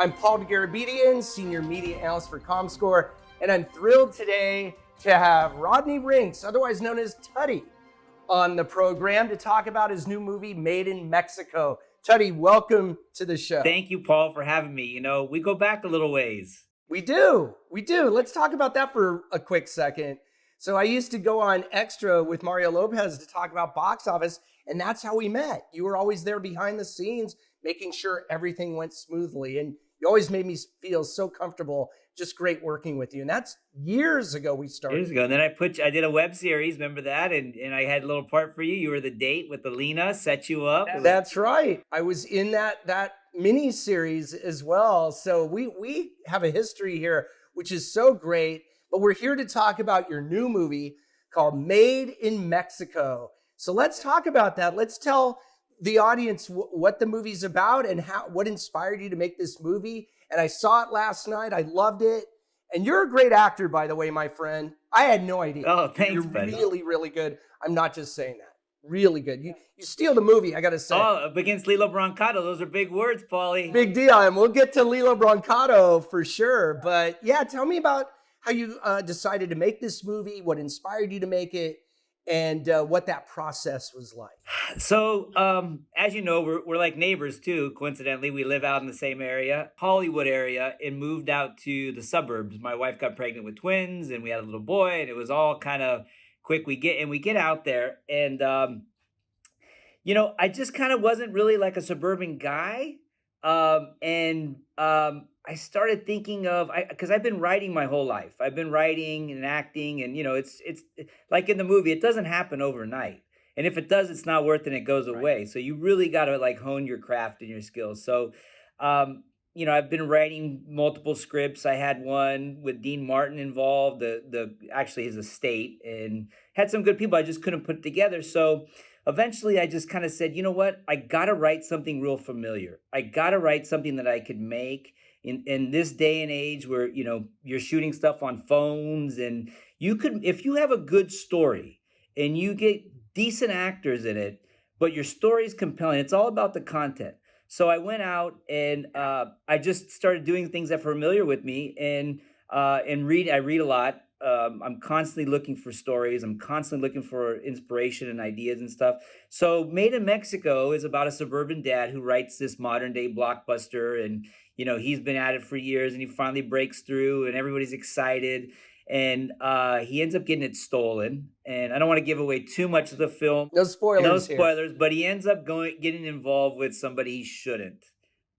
I'm Paul Dergarabedian, Senior Media Analyst for Comscore, and I'm thrilled today to have Rodney Rinks, otherwise known as Tutti, on the program to talk about his new movie, Made in Mexico. Tutti, welcome to the show. Thank you, Paul, for having me. You know, we go back a little ways. We do. Let's talk about that for a quick second. So I used to go on Extra with Mario Lopez to talk about box office, and that's how we met. You were always there behind the scenes, making sure everything went smoothly, and you always made me feel so comfortable. Just great working with you. And that's years ago we started. Years ago. And then I did a web series, remember that? And I had a little part for you. You were the date with Alina, set you up. That's right. I was in that mini series as well. So we have a history here, which is so great. But we're here to talk about your new movie called Made in Mexico. So let's talk about that. Let's tell the audience what the movie's about and what inspired you to make this movie. And I saw it last night. I loved it. And you're a great actor, by the way, my friend. I had no idea. Oh, thanks, You're buddy. really, really good. I'm not just saying that. Really good. You steal the movie, I got to say. Oh, against Lillo Brancato. Those are big words, Paulie. Big deal. And we'll get to Lillo Brancato for sure. But yeah, tell me about how you decided to make this movie, what inspired you to make it, and what that process was like. So, as you know, we're like neighbors too. Coincidentally, we live out in the same area, Hollywood area, and moved out to the suburbs. My wife got pregnant with twins, and we had a little boy, and it was all kind of quick. We get out there, and I just kind of wasn't really like a suburban guy, I started thinking of, because I've been writing my whole life. I've been writing and acting, and it's like in the movie, it doesn't happen overnight. And if it does, it's not worth it and it goes away. So you really got to like hone your craft and your skills. So, I've been writing multiple scripts. I had one with Dean Martin involved, actually his estate, and had some good people. I just couldn't put it together. So eventually I just kind of said, you know what? I got to write something real familiar. I got to write something that I could make in this day and age where, you're shooting stuff on phones, and if you have a good story and you get decent actors in it, but your story is compelling, it's all about the content. So I went out and I just started doing things that are familiar with me and read. I read a lot. I'm constantly looking for stories. I'm constantly looking for inspiration and ideas and stuff. So Made in Mexico is about a suburban dad who writes this modern day blockbuster, and he's been at it for years, and he finally breaks through and everybody's excited, and he ends up getting it stolen. And I don't want to give away too much of the film. No spoilers here. But he ends up getting involved with somebody he shouldn't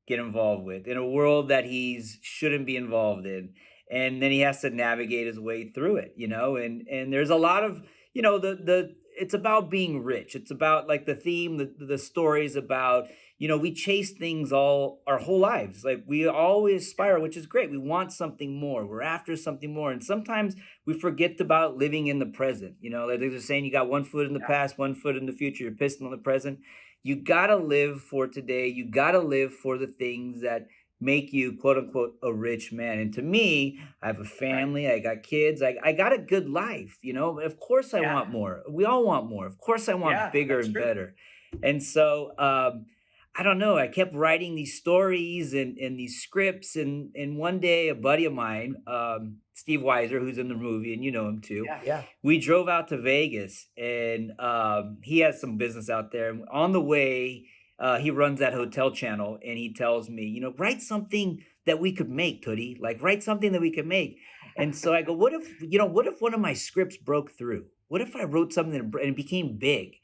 get involved with in a world that he shouldn't be involved in. And then he has to navigate his way through it, and there's a lot of, it's about being rich. It's about like the theme, the stories about, we chase things all our whole lives. Like we always aspire, which is great. We want something more. We're after something more. And sometimes we forget about living in the present. Like they're saying, you got one foot in the past, one foot in the future, you're pissing on the present. You got to live for today. You got to live for the things that make you, quote unquote, a rich man. And to me, I have a family, I got kids, I got a good life, of course I want more. We all want more. Of course I want bigger and better. And so, I don't know, I kept writing these stories and these scripts. And one day a buddy of mine, Steve Weiser, who's in the movie, and you know him too. We drove out to Vegas, and he has some business out there. And on the way, he runs that hotel channel, and he tells me, write something that we could make, Tutti. Like, write something that we could make. And so I go, what if one of my scripts broke through? What if I wrote something and it became big?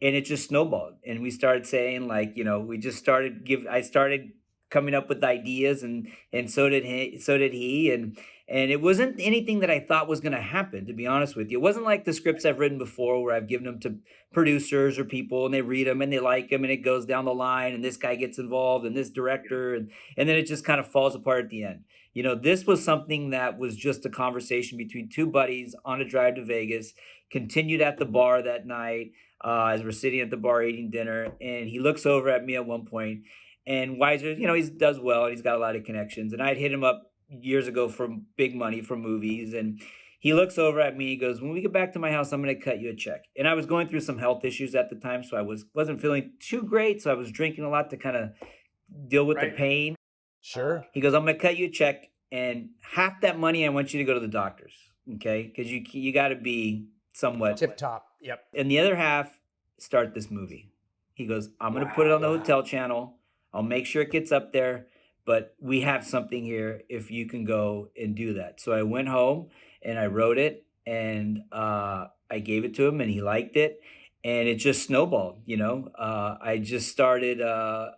And it just snowballed. And we started saying, like, I started coming up with ideas, and so did he. And it wasn't anything that I thought was going to happen, to be honest with you. It wasn't like the scripts I've written before where I've given them to producers or people, and they read them and they like them, and it goes down the line, and this guy gets involved and this director, and then it just kind of falls apart at the end. This was something that was just a conversation between two buddies on a drive to Vegas, continued at the bar that night as we're sitting at the bar eating dinner, and he looks over at me at one point, and Weiser, he does well, and he's got a lot of connections, and I'd hit him up years ago for big money for movies, and he looks over at me, he goes, when we get back to my house, I'm going to cut you a check. And I was going through some health issues at the time, so I wasn't feeling too great, so I was drinking a lot to kind of deal with the pain. Sure. He goes, I'm going to cut you a check, and half that money, I want you to go to the doctors, okay? Because you got to be somewhat Tip top. Yep. and the other half, start this movie. He goes, I'm going to put it on the hotel channel. I'll make sure it gets up there, but we have something here if you can go and do that. So I went home and I wrote it, and I gave it to him, and he liked it. And it just snowballed, you know. I just started. I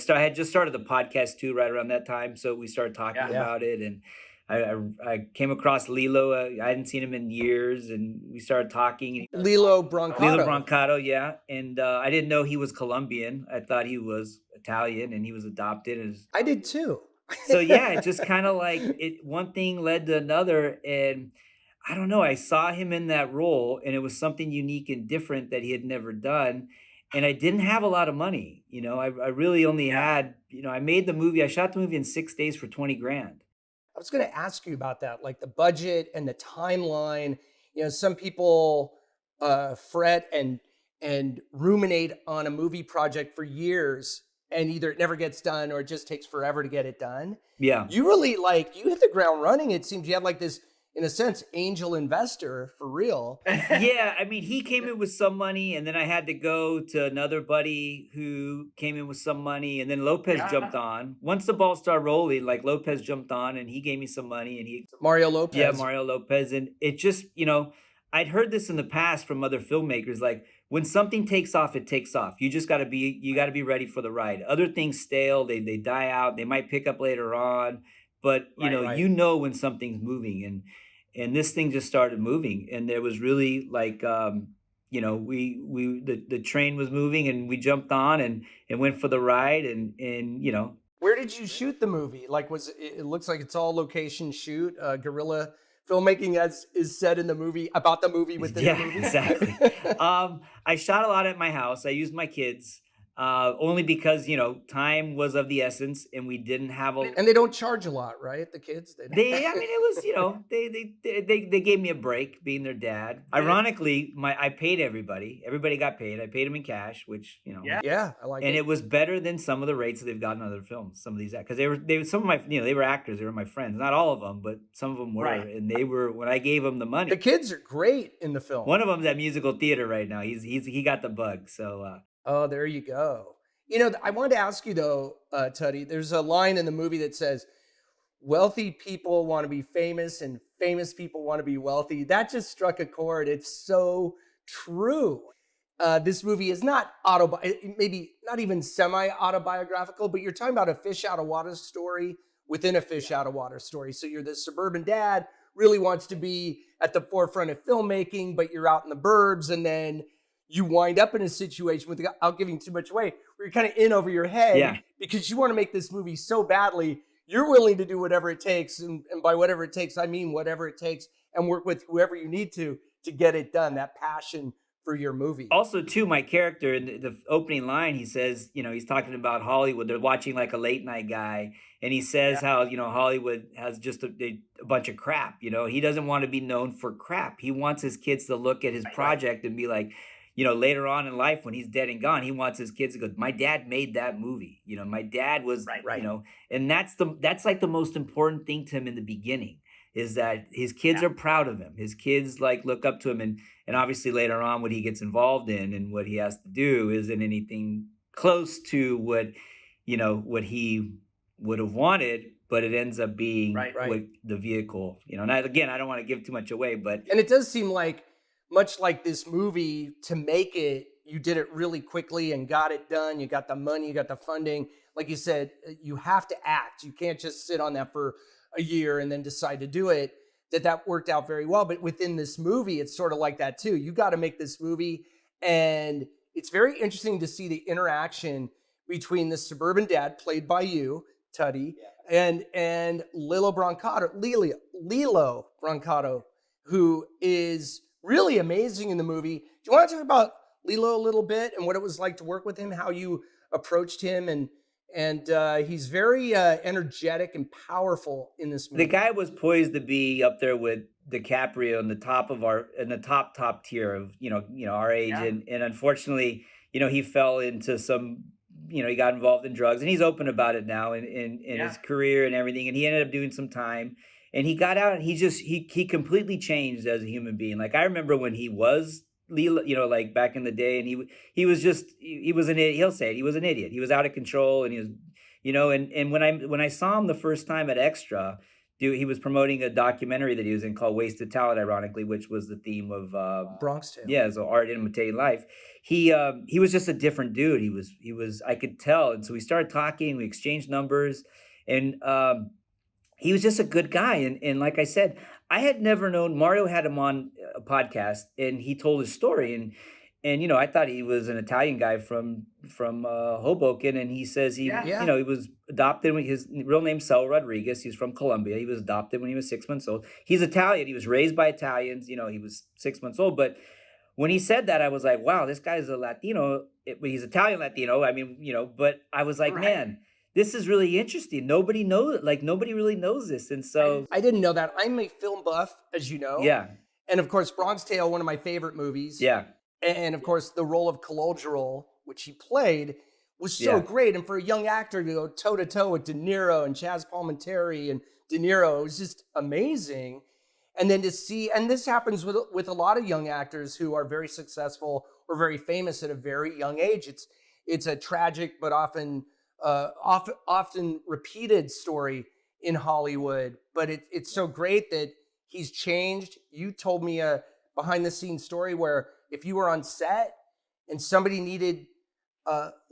had just started the podcast too, right around that time. So we started talking Yeah. about it, and I came across Lillo. I hadn't seen him in years, and we started talking. Lillo Brancato. Lillo Brancato, yeah. And I didn't know he was Colombian. I thought he was Italian, and he was adopted. I did too. So yeah, it just kind of like one thing led to another, and I don't know. I saw him in that role, and it was something unique and different that he had never done. And I didn't have a lot of money, you know. I really only had, you know, I made the movie. I shot the movie in 6 days for 20 grand. I was going to ask you about that, like the budget and the timeline. You know, some people fret and ruminate on a movie project for years, and either it never gets done or it just takes forever to get it done. Yeah. You really you hit the ground running. It seems you had like this, in a sense, angel investor for real. Yeah, I mean, he came in with some money, and then I had to go to another buddy who came in with some money, and then Lopez jumped on. Once the ball started rolling, like Lopez jumped on, and he gave me some money, and Mario Lopez. Yeah, Mario Lopez, and it just, you know, I'd heard this in the past from other filmmakers, like when something takes off, it takes off. You just got to be ready for the ride. Other things stale, they die out, they might pick up later on, but you know when something's moving, and this thing just started moving, and there was really like you know, the train was moving, and we jumped on and went for the ride, and you know. Where did you shoot the movie? Like, it looks like it's all location shoot, guerrilla filmmaking, as is said in the movie, about the movie within the movie. Exactly. I shot a lot at my house. I used my kids. Only because, you know, time was of the essence, and we didn't have and they don't charge a lot, right? The kids, I mean, it was, you know, they gave me a break being their dad. Ironically, I paid everybody. Everybody got paid. I paid them in cash, which, you know, yeah, I like it. And it was better than some of the rates that they've gotten on other films. Some of these, because they were some of my, you know, they were actors. They were my friends. Not all of them, but some of them were. And they were, when I gave them the money. The kids are great in the film. One of them's at musical theater right now. He got the bug. So. Oh, there you go. You know, I wanted to ask you though, Tutti, there's a line in the movie that says, wealthy people want to be famous and famous people want to be wealthy. That just struck a chord. It's so true. This movie is not maybe not even semi-autobiographical, but you're talking about a fish out of water story within a fish out of water story. So you're this suburban dad, really wants to be at the forefront of filmmaking, but you're out in the burbs, and then you wind up in a situation without giving too much away, where you're kind of in over your head because you want to make this movie so badly. You're willing to do whatever it takes. And by whatever it takes, I mean whatever it takes, and work with whoever you need to get it done. That passion for your movie. Also, too, my character in the opening line, he says, you know, he's talking about Hollywood. They're watching like a late night guy. And he says how, you know, Hollywood has just a bunch of crap. You know, he doesn't want to be known for crap. He wants his kids to look at his project and be like, you know, later on in life when he's dead and gone, he wants his kids to go, my dad made that movie. You know, my dad was, you know, and that's like the most important thing to him in the beginning, is that his kids are proud of him. His kids like look up to him, and obviously later on what he gets involved in and what he has to do isn't anything close to what, you know, what he would have wanted, but it ends up being what the vehicle, you know. And I don't want to give too much away, but. And it does seem like, much like this movie, to make it, you did it really quickly and got it done. You got the money, you got the funding. Like you said, you have to act. You can't just sit on that for a year and then decide to do it. That worked out very well. But within this movie, it's sort of like that too. You got to make this movie. And it's very interesting to see the interaction between the suburban dad, played by you, Tutti, and Lillo Brancato, who is really amazing in the movie. Do you want to talk about Lillo a little bit and what it was like to work with him, how you approached him? And he's very energetic and powerful in this movie. The guy was poised to be up there with DiCaprio in the top tier of, you know, our age. And unfortunately, you know, he fell into some he got involved in drugs, and he's open about it now in his career and everything. And he ended up doing some time, and he got out, and he completely changed as a human being. Like I remember when he was Lilo, like back in the day, and he was just he was an idiot. He'll say it. He was an idiot. He was out of control, and he was, and when I saw him the first time at Extra, he was promoting a documentary that he was in called Wasted Talent, ironically, which was the theme of Bronx Tale. yeah, so art imitating life. He was just a different dude. He was I could tell, and so we started talking. We exchanged numbers, and he was just a good guy. And like I said, I had never known Mario had him on a podcast, and he told his story, and I thought he was an Italian guy from Hoboken, and he says he he was adopted when his real name's Saul Rodriguez. He's from Colombia. He was adopted when he was 6 months old. He's Italian. He was raised by Italians. He was 6 months old. But when he said that, I was like, wow, this guy's a Latino. He's Italian Latino. I mean, but I was like, man, this is really interesting. Nobody knows, nobody really knows this. And so I didn't know that. I'm a film buff, as you know. Yeah. And of course, Bronx Tale, one of my favorite movies. Yeah. And of course, the role of Colodrol, which he played, was so great. And for a young actor to go toe to toe with De Niro and Chaz Palminteri and De Niro, it was just amazing. And then to see, and this happens with a lot of young actors who are very successful or very famous at a very young age. It's a tragic but often repeated story in Hollywood. But it's so great that he's changed. You told me a behind the scenes story where if you were on set and somebody needed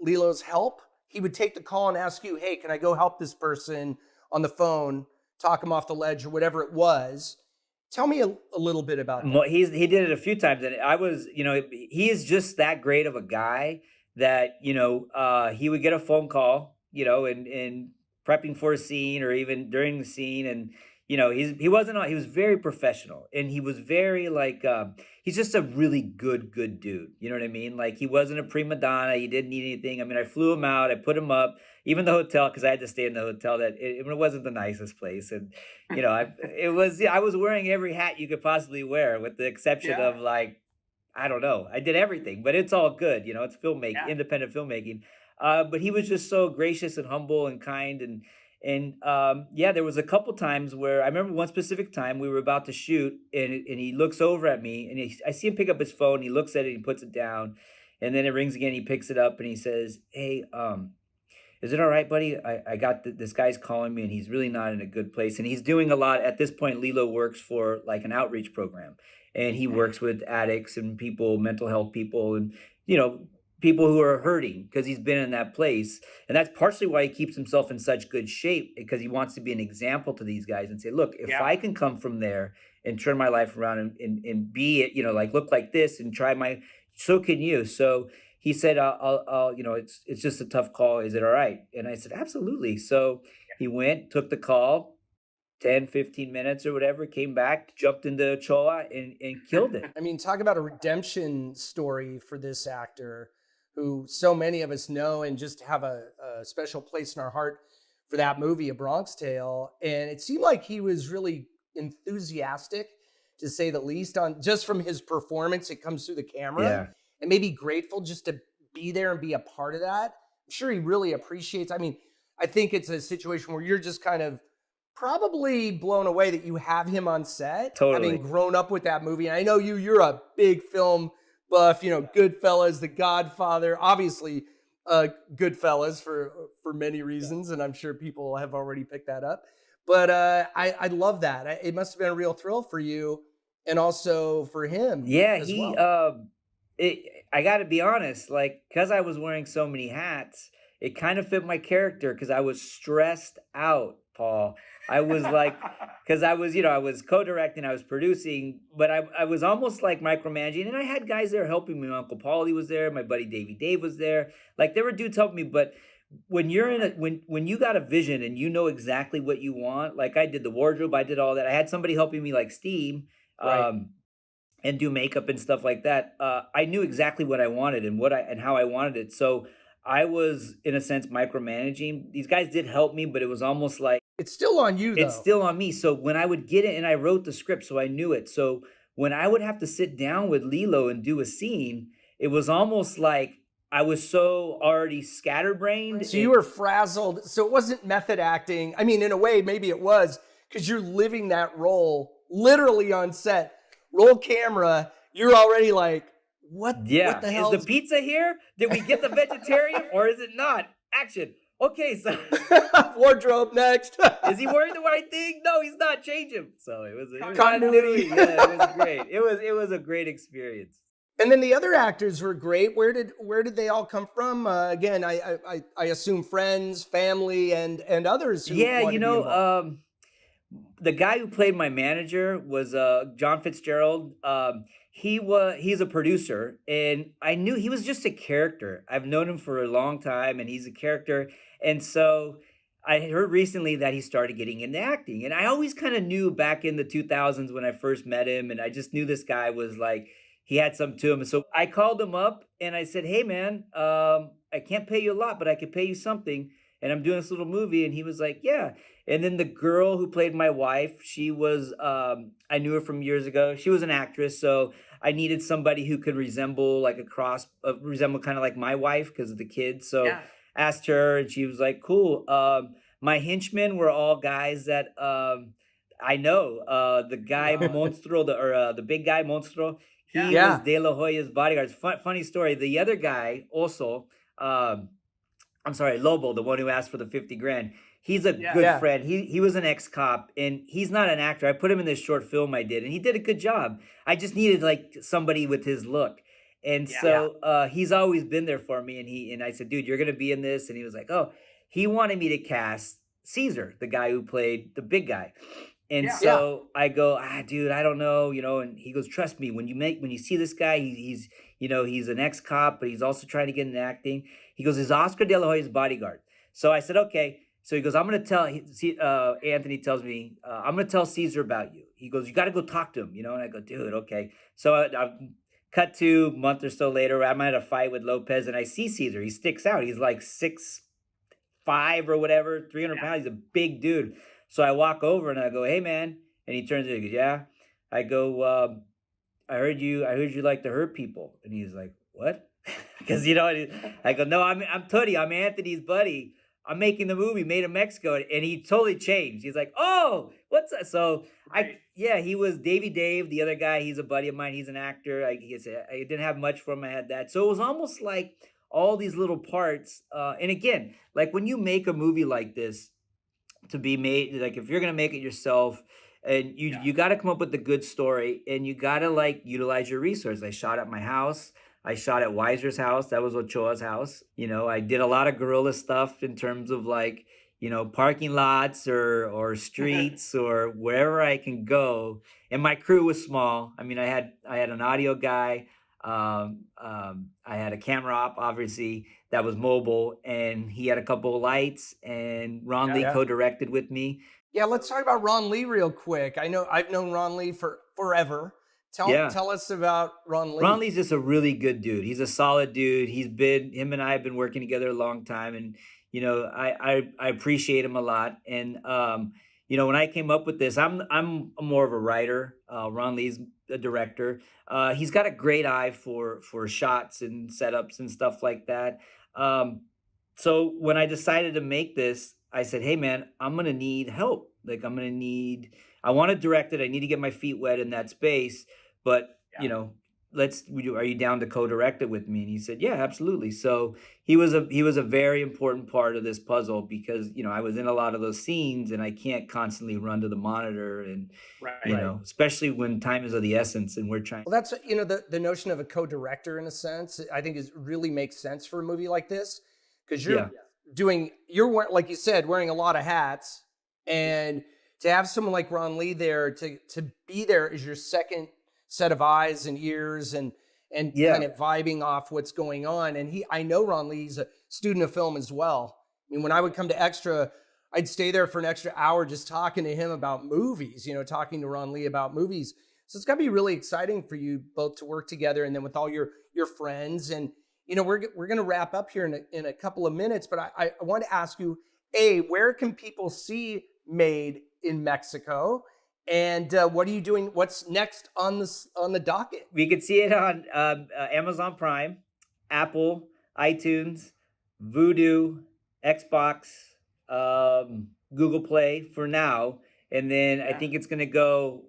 Lillo's help, he would take the call and ask you, hey, can I go help this person on the phone, talk him off the ledge or whatever it was. Tell me a little bit about that. He did it a few times, and I was, he is just that great of a guy that, he would get a phone call, and prepping for a scene or even during the scene, and he was very professional, and he was very he's just a really good dude. You know what I mean? Like he wasn't a prima donna. He didn't need anything. I mean, I flew him out. I put him up, even the hotel, because I had to stay in the hotel that it wasn't the nicest place. And, I was wearing every hat you could possibly wear with the exception of I don't know. I did everything, but it's all good. It's filmmaking, independent filmmaking. But he was just so gracious and humble and kind. And there was a couple times where I remember one specific time we were about to shoot, and he looks over at me, and I see him pick up his phone. He looks at it, he puts it down, and then it rings again. He picks it up and he says, "Hey, is it all right, buddy? I got this guy's calling me, and he's really not in a good place, and he's doing a lot at this point. Lillo works for an outreach program, and he works with addicts and people, mental health people, and people who are hurting because he's been in that place. And that's partially why he keeps himself in such good shape, because he wants to be an example to these guys and say, look, if I can come from there and turn my life around and be it, look like this and so can you. So he said, I'll it's just a tough call. Is it all right? And I said, absolutely. So he went, took the call, 10, 15 minutes or whatever, came back, jumped into Choa and killed it. I mean, talk about a redemption story for this actor who so many of us know and just have a special place in our heart for that movie, A Bronx Tale. And it seemed like he was really enthusiastic, to say the least, on just from his performance. It comes through the camera, and maybe grateful just to be there and be a part of that. I'm sure he really appreciates. I mean, I think it's a situation where you're just kind of probably blown away that you have him on set, having grown up with that movie. And I know you're a big film buff, Goodfellas, The Godfather, obviously Goodfellas for many reasons, and I'm sure people have already picked that up. But I love that. It must have been a real thrill for you and also for him. Yeah, as well. I got to be honest, because I was wearing so many hats, it kind of fit my character because I was stressed out, Paul. I was because I was co-directing, I was producing, but I was almost like micromanaging, and I had guys there helping me. My Uncle Paulie was there, my buddy Dave was there. There were dudes helping me, but when you're when you got a vision and you know exactly what you want, like I did the wardrobe, I did all that. I had somebody helping me like Steve, and do makeup and stuff like that. I knew exactly what I wanted and how I wanted it. So I was, in a sense, micromanaging. These guys did help me, but it was almost like it's still on you, though. It's still on me. So when I would get it, and I wrote the script, so I knew it. So when I would have to sit down with Lillo and do a scene, it was almost like I was so already scatterbrained. So you were frazzled. So it wasn't method acting. I mean, in a way, maybe it was, because you're living that role literally on set. Roll camera, you're already like, what Yeah. the Is hell the is pizza here? Did we get the vegetarian or is it not? Action. Okay, so wardrobe next? is he wearing the right thing? No, he's not. Change him. So it was Continuity. Yeah, it was great. It was a great experience. And then the other actors were great. Where did they all come from? Again, I assume friends, family, and others who Yeah, wanted to be involved. the guy who played my manager was John Fitzgerald. He's a producer, and I knew he was just a character. I've known him for a long time, and he's a character. And so I heard recently that he started getting into acting, and I always kind of knew back in the 2000s when I first met him, and I just knew this guy was like he had something to him. And so I called him up and I said, "Hey, man, I can't pay you a lot, but I could pay you something." And I'm doing this little movie, and he was like, "Yeah." And then the girl who played my wife, she was, I knew her from years ago. She was an actress. So I needed somebody who could resemble like resemble kind of like my wife because of the kids. So Yeah. asked her and she was like, cool. My henchmen were all guys that I know. The guy Monstro, the big guy Monstro, he Yeah. was De La Hoya's bodyguard. Funny story. The other guy also, I'm sorry, Lobo, the one who asked for the 50 grand. He's a good Yeah. friend. He was an ex-cop and he's not an actor. I put him in this short film I did and he did a good job. I just needed like somebody with his look. And so he's always been there for me. And I said, dude, you're gonna be in this. And he was like, oh, he wanted me to cast Caesar, the guy who played the big guy. And so I go, dude, I don't know, and he goes, trust me, when you see this guy, he's an ex-cop, but he's also trying to get into acting. He goes, is Oscar De La Hoya's bodyguard. So I said, okay. So he goes, I'm going to tell, Anthony tells me, I'm going to tell Caesar about you. He goes, you got to go talk to him, and I go, dude, okay. So I cut to a month or so later, I'm at a fight with Lopez and I see Caesar. He sticks out. He's like 6'5" or whatever, 300 pounds. He's a big dude. So I walk over and I go, hey man. And he turns to me and goes, yeah. I go, I heard you like to hurt people. And he's like, what? Because, I go, no, I'm Tutti. I'm Anthony's buddy. I'm making the movie Made in Mexico. And he totally changed. He's like, oh, what's that? So he was Davy Dave, the other guy. He's a buddy of mine. He's an actor. I didn't have much for him. I had that. So it was almost like all these little parts. And again, like when you make a movie like this to be made, like if you're going to make it yourself, and you got to come up with a good story and you got to like utilize your resources. I shot at my house. I shot at Weiser's house. That was Ochoa's house. I did a lot of guerrilla stuff in terms of like, parking lots or streets or wherever I can go. And my crew was small. I mean, I had an audio guy. I had a camera op, obviously, that was mobile, and he had a couple of lights. And Ron Lee co-directed with me. Yeah, let's talk about Ron Lee real quick. I know I've known Ron Lee for forever. Tell us about Ron Lee. Ron Lee's just a really good dude. He's a solid dude. Him and I have been working together a long time, and I appreciate him a lot. And when I came up with this, I'm more of a writer. Ron Lee's a director. He's got a great eye for shots and setups and stuff like that. So when I decided to make this, I said, hey man, I'm gonna need help. Like I want to direct it. I need to get my feet wet in that space. But are you down to co-direct it with me? And he said, yeah, absolutely. So he was a very important part of this puzzle because I was in a lot of those scenes and I can't constantly run to the monitor and especially when time is of the essence and we're trying. Well, that's the notion of a co-director in a sense. I think really makes sense for a movie like this because you're like you said, wearing a lot of hats, and to have someone like Ron Lee there to be there as your second set of eyes and ears and kind of vibing off what's going on. And I know Ron Lee's a student of film as well. I mean, when I would come to Extra, I'd stay there for an extra hour just talking to him about movies, talking to Ron Lee about movies. So it's got to be really exciting for you both to work together and then with all your friends. And we're going to wrap up here in a couple of minutes, but I want to ask you, where can people see Made in Mexico? And what are you doing? What's next on the docket? We could see it on Amazon Prime, Apple, iTunes, Vudu, Xbox, Google Play for now, and then I think it's gonna go.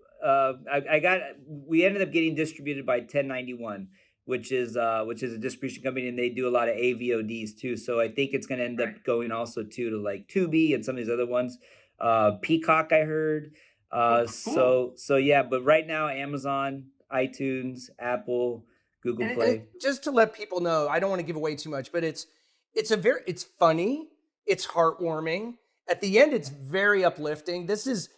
We ended up getting distributed by 1091, which is a distribution company, and they do a lot of AVODs too. So I think it's gonna end up going also too to like Tubi and some of these other ones. Peacock, I heard. So yeah, but right now Amazon, iTunes, Apple, Google Play. Just to let people know, I don't want to give away too much, but it's funny, it's heartwarming. At the end, it's very uplifting. This is,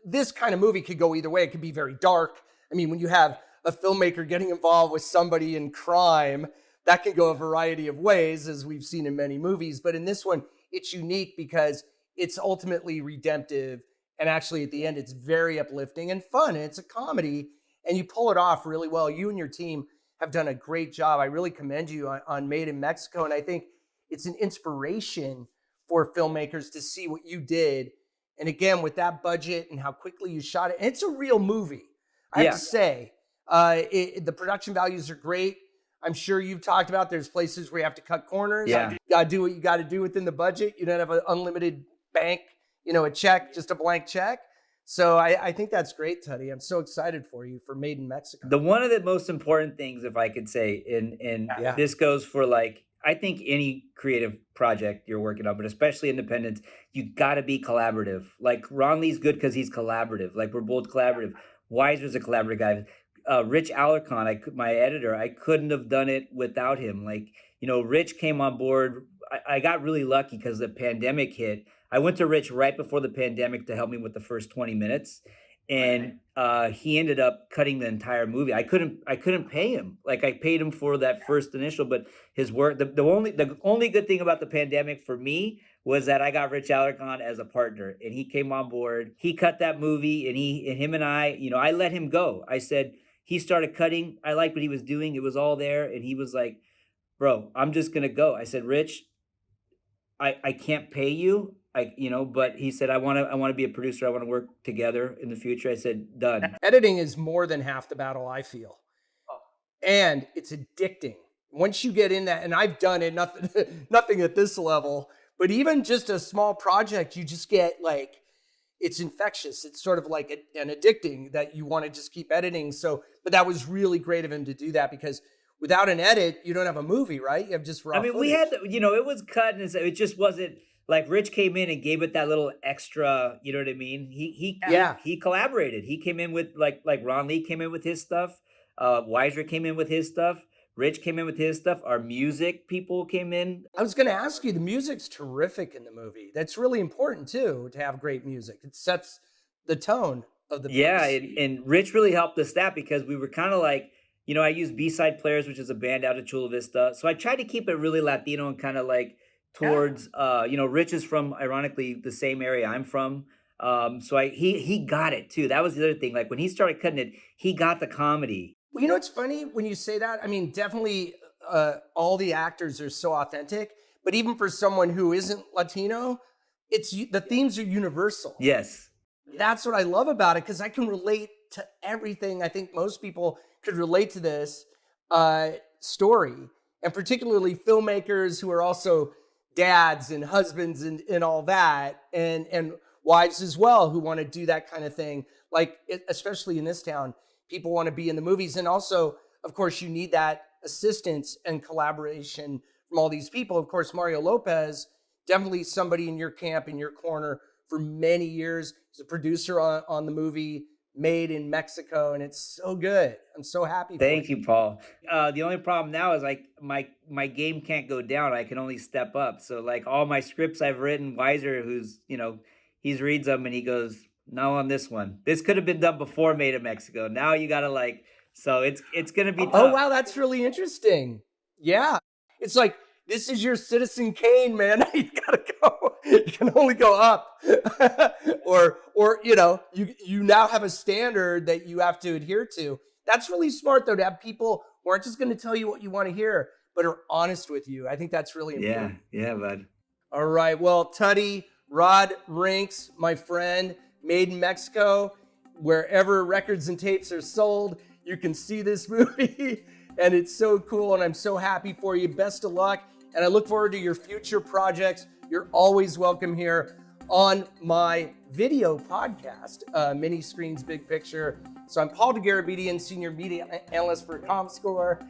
this kind of movie could go either way. It could be very dark. I mean, when you have a filmmaker getting involved with somebody in crime, that can go a variety of ways, as we've seen in many movies. But in this one, it's unique because it's ultimately redemptive. And actually, at the end, it's very uplifting and fun. And it's a comedy, and you pull it off really well. You and your team have done a great job. I really commend you on Made in Mexico. And I think it's an inspiration for filmmakers to see what you did. And again, with that budget and how quickly you shot it, and it's a real movie. I have to say, the production values are great. I'm sure you've talked about there's places where you have to cut corners. Yeah. You got to do what you got to do within the budget. You don't have an unlimited bank, a check, just a blank check. So I think that's great, Tutti. I'm so excited for you for Made in Mexico. The one of the most important things, if I could say, and this goes for like, I think any creative project you're working on, but especially independence, you got to be collaborative. Like Ron Lee's good because he's collaborative. Like we're both collaborative. Weiser's a collaborative guy. Rich Alarcon, my editor, I couldn't have done it without him. Like, Rich came on board. I got really lucky because the pandemic hit. I went to Rich right before the pandemic to help me with the first 20 minutes. And he ended up cutting the entire movie. I couldn't pay him. Like I paid him for that first initial, but his work, the only good thing about the pandemic for me was that I got Rich Alarcon as a partner, and he came on board. He cut that movie, and him and I, I let him go. I said, he started cutting. I liked what he was doing. It was all there. And he was like, bro, I'm just going to go. I said, Rich, I can't pay you. But he said, I want to be a producer. I want to work together in the future. I said, done. Editing is more than half the battle, I feel. And it's addicting. Once you get in that, and I've done it, nothing at this level, but even just a small project, you just get like, it's infectious. It's sort of like an addicting that you want to just keep editing. So, but that was really great of him to do that, because without an edit, you don't have a movie, right? You have just raw footage. We had, it was cut, and it just wasn't like Rich came in and gave it that little extra, you know what I mean? He collaborated. He came in with like Ron Lee came in with his stuff. Weiser came in with his stuff. Rich came in with his stuff. Our music people came in. I was going to ask you, the music's terrific in the movie. That's really important too, to have great music. It sets the tone of the piece. Yeah, and Rich really helped us that, because we were kind of like, I used B-Side Players, which is a band out of Chula Vista. So I tried to keep it really Latino and kind of like towards, Rich is from, ironically, the same area I'm from. So he got it too. That was the other thing. Like when he started cutting it, he got the comedy. Well, it's funny when you say that. I mean, definitely all the actors are so authentic, but even for someone who isn't Latino, the themes are universal. Yes. That's what I love about it, because I can relate to everything. I think most people could relate to this story, and particularly filmmakers who are also dads and husbands and all that, and wives as well, who want to do that kind of thing. Like, especially in this town, people want to be in the movies. And also, of course, you need that assistance and collaboration from all these people. Of course, Mario Lopez, definitely somebody in your camp, in your corner for many years. He's a producer on the movie Made in Mexico, and it's so good. I'm so happy for Thank you, Paul. The only problem now is like my game can't go down. I can only step up. So like all my scripts I've written, Weiser, who's, he reads them and he goes, no, on this one. This could have been done before Made in Mexico. Now you got to so it's going to be tough. Oh, wow. That's really interesting. Yeah. It's like, this is your Citizen Kane, man. You got to go. You can only go up. or you now have a standard that you have to adhere to. That's really smart, though, to have people who aren't just going to tell you what you want to hear, but are honest with you. I think that's really important. Yeah, bud. All right. Well, Tutti, Rod, Rinks, my friend, Made in Mexico, wherever records and tapes are sold, you can see this movie. And it's so cool, and I'm so happy for you. Best of luck, and I look forward to your future projects. You're always welcome here on my video podcast, Mini Screens Big Picture. So I'm Paul Dergarabedian, Senior Media Analyst for Comscore.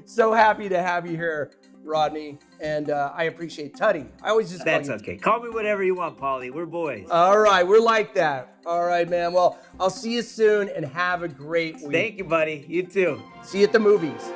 So happy to have you here, Rodney, and I appreciate Tutti. I always just That's okay. Call me whatever you want, Paulie. We're boys. All right, we're like that. All right, man. Well, I'll see you soon, and have a great week. Thank you, buddy. You too. See you at the movies.